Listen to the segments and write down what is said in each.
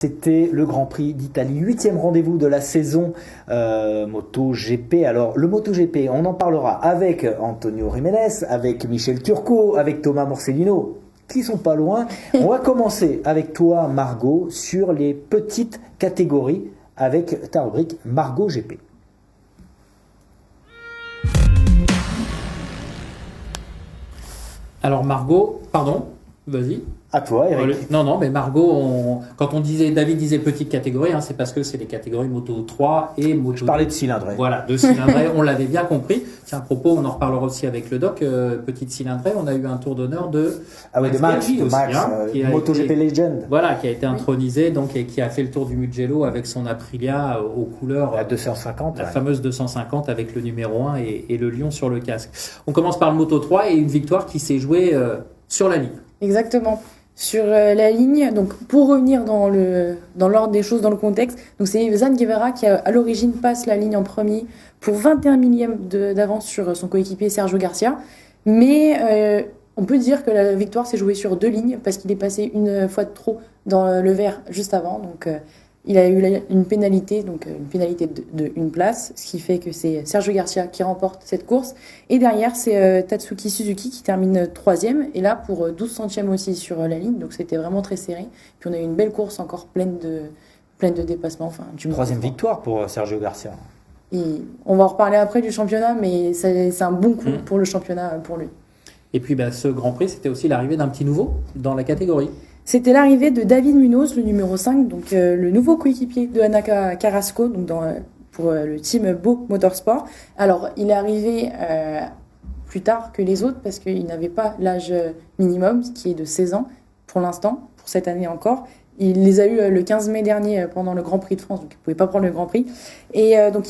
C'était le Grand Prix d'Italie, 8e rendez-vous de la saison MotoGP. Alors le MotoGP, on en parlera avec Antonio Jiménez, avec Michel Turco, avec Thomas Morcellino, qui sont pas loin. On va commencer avec toi, Margot, sur les petites catégories avec ta rubrique Margot GP. Alors Margot, pardon, vas-y. À toi, Eric. Non, mais Margot, quand David disait petite catégorie, c'est parce que c'est les catégories Moto 3 et Moto 2. Je parlais de cylindrée. Voilà, de cylindrée, on l'avait bien compris. Tiens, à propos, on en reparlera aussi avec le doc. Petite cylindrée, on a eu un tour d'honneur de Max, qui a MotoGP Legend. Voilà, qui a été intronisé, donc, et qui a fait le tour du Mugello avec son Aprilia aux couleurs. La 250. La fameuse 250 avec le numéro 1 et le lion sur le casque. On commence par le Moto 3 et une victoire qui s'est jouée sur la ligne. Exactement. Sur la ligne, donc pour revenir dans l'ordre des choses, dans le contexte, donc c'est Zan Guevara qui à l'origine passe la ligne en premier pour 21 millièmes d'avance sur son coéquipier Sergio Garcia, mais on peut dire que la victoire s'est jouée sur 2 lignes parce qu'il est passé une fois de trop dans le vert juste avant, donc il a eu une pénalité, de une place, ce qui fait que c'est Sergio Garcia qui remporte cette course. Et derrière, c'est Tatsuki Suzuki qui termine 3e. Et là, pour 12 centièmes aussi sur la ligne. Donc, c'était vraiment très serré. Puis, on a eu une belle course encore pleine de dépassements. Troisième victoire pour Sergio Garcia. Et on va en reparler après du championnat, mais c'est un bon coup pour le championnat pour lui. Et puis, ce Grand Prix, c'était aussi l'arrivée d'un petit nouveau dans la catégorie. C'était l'arrivée de David Munoz, le numéro 5, donc le nouveau coéquipier de Ana Carrasco, donc pour le team Beau Motorsport. Alors, il est arrivé plus tard que les autres parce qu'il n'avait pas l'âge minimum, qui est de 16 ans pour l'instant, pour cette année encore. Il les a eu le 15 mai dernier pendant le Grand Prix de France, donc il ne pouvait pas prendre le Grand Prix. Et donc,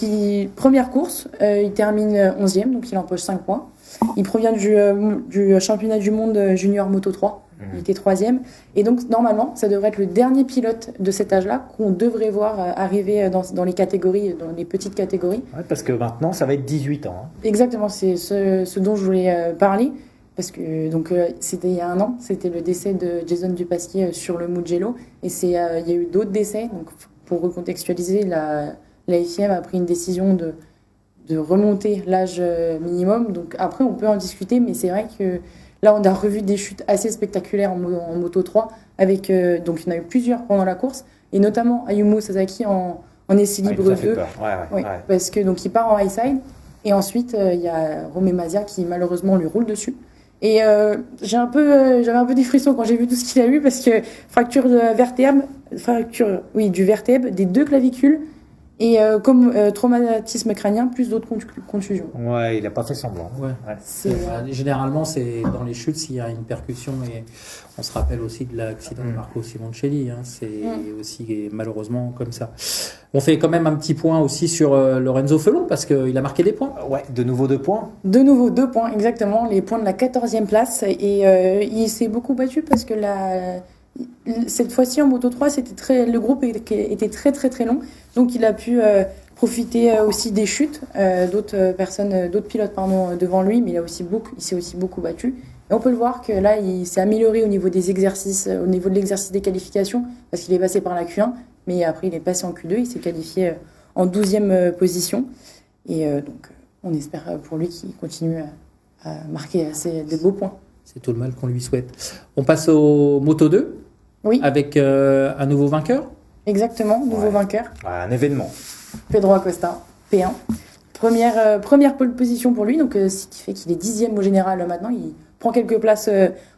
première course, il termine 11e, donc il empoche 5 points. Il provient du championnat du monde junior Moto 3. Il était 3e. Et donc, normalement, ça devrait être le dernier pilote de cet âge-là qu'on devrait voir arriver dans les catégories, dans les petites catégories. Ouais, parce que maintenant, ça va être 18 ans. Exactement, c'est ce dont je voulais parler. Parce que c'était il y a un an, c'était le décès de Jason Dupasquier sur le Mugello. Et il y a eu d'autres décès. Donc, pour recontextualiser, la FIM a pris une décision de remonter l'âge minimum. Donc, après, on peut en discuter, mais c'est vrai que là, on a revu des chutes assez spectaculaires en Moto 3, donc il y en a eu plusieurs pendant la course, et notamment Ayumu Sasaki en essai libre 2. Ouais. Parce que donc il part en high side, et ensuite il y a Romé Mazia qui malheureusement lui roule dessus. Et j'avais un peu des frissons quand j'ai vu tout ce qu'il a eu, parce que fracture du vertèbre, des 2 clavicules, et comme traumatisme crânien, plus d'autres contusions. Ouais, il n'a pas fait semblant. Ouais. Généralement, c'est dans les chutes, s'il y a une percussion, et on se rappelle aussi de l'accident de Marco Simoncelli, c'est aussi malheureusement comme ça. On fait quand même un petit point aussi sur Lorenzo Felon, parce qu'il a marqué des points. Ouais, de nouveau 2 points. De nouveau 2 points, exactement, les points de la 14e place, et il s'est beaucoup battu parce que cette fois-ci en Moto 3, le groupe était très très très long, donc il a pu profiter aussi des chutes d'autres pilotes devant lui, mais il s'est aussi beaucoup battu. Et on peut le voir que là, il s'est amélioré au niveau des exercices, au niveau de l'exercice des qualifications, parce qu'il est passé par la Q1, mais après il est passé en Q2, il s'est qualifié en 12e position. Et donc on espère pour lui qu'il continue à marquer de beaux points. C'est tout le mal qu'on lui souhaite. On passe au Moto 2, avec un nouveau vainqueur. Exactement, nouveau vainqueur. Un événement. Pedro Acosta, P1. Première pole position pour lui, donc ce qui fait qu'il est 10e au général maintenant. Il prend quelques places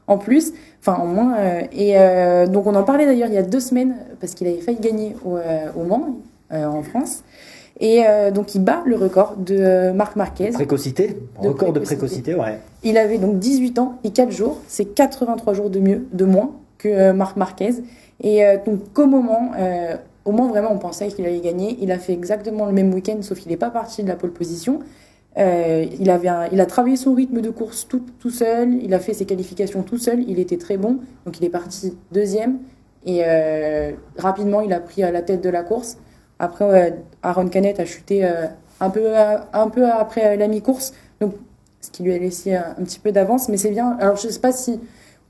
en plus, en moins. Donc on en parlait d'ailleurs il y a 2 semaines, parce qu'il avait failli gagner au Mans, en France. Et donc il bat le record de Marc Marquez. Record de précocité, ouais. Il avait donc 18 ans et 4 jours. C'est 83 jours de moins que Marc Marquez. Et donc au Mans, vraiment, on pensait qu'il allait gagner. Il a fait exactement le même week-end, sauf qu'il n'est pas parti de la pole position. Il a travaillé son rythme de course tout seul. Il a fait ses qualifications tout seul. Il était très bon. Donc il est parti 2e. Et rapidement, il a pris la tête de la course. Après, Aaron Canet a chuté un peu après la mi-course, donc ce qui lui a laissé un petit peu d'avance, mais c'est bien. Alors je ne sais pas si...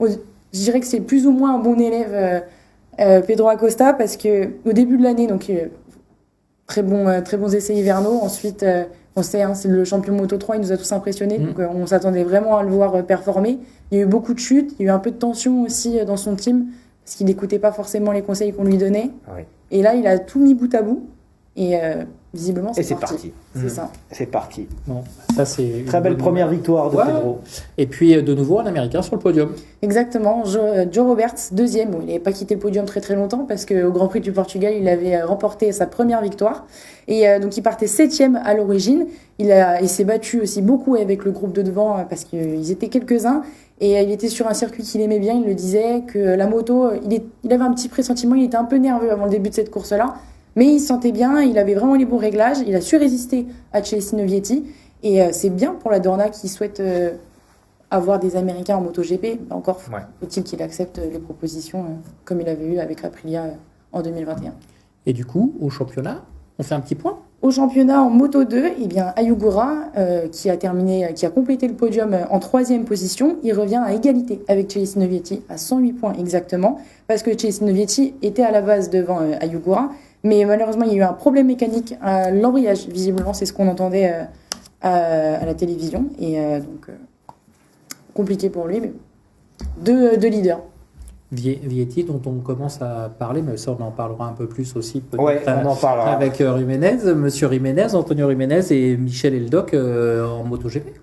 je dirais que c'est plus ou moins un bon élève Pedro Acosta, parce que au début de l'année, donc très bons essais hivernaux. Ensuite, on sait, hein, c'est le champion Moto 3, il nous a tous impressionnés. Donc on s'attendait vraiment à le voir performer. Il y a eu beaucoup de chutes, il y a eu un peu de tension aussi dans son team, parce qu'il n'écoutait pas forcément les conseils qu'on lui donnait. Oui. Et là, il a tout mis bout à bout. Et visiblement, Et c'est parti. C'est ça. C'est parti. Bon, ça c'est Très belle première victoire de Pedro. Et puis de nouveau un Américain sur le podium. Exactement. Joe Roberts, deuxième. Bon, il n'avait pas quitté le podium très longtemps parce qu'au Grand Prix du Portugal, il avait remporté sa première victoire. Et donc, il partait septième à l'origine. Il s'est battu aussi beaucoup avec le groupe de devant parce qu'ils étaient quelques-uns. Et il était sur un circuit qu'il aimait bien. Il le disait que la moto, il avait un petit pressentiment. Il était un peu nerveux avant le début de cette course-là. Mais il se sentait bien, il avait vraiment les bons réglages, il a su résister à Celestino Vietti. Et c'est bien pour la Dorna qui souhaite avoir des Américains en MotoGP. Encore faut-il qu'il accepte les propositions comme il avait eu avec Aprilia en 2021. Et du coup, au championnat, on fait un petit point. Au championnat en Moto 2, eh bien, Ayugura, qui a complété le podium en 3e position, il revient à égalité avec Celestino Vietti, à 108 points exactement, parce que Celestino Vietti était à la base devant Ayugura. Mais malheureusement, il y a eu un problème mécanique à l'embrayage. Visiblement, c'est ce qu'on entendait à la télévision. Et donc, compliqué pour lui. Mais deux leaders. Vietti, dont on commence à parler, mais ça, on en parlera un peu plus aussi peut-être on en parlera. avec Jiménez, Monsieur Jiménez, Antonio Jiménez et Michel Eldoc en MotoGP.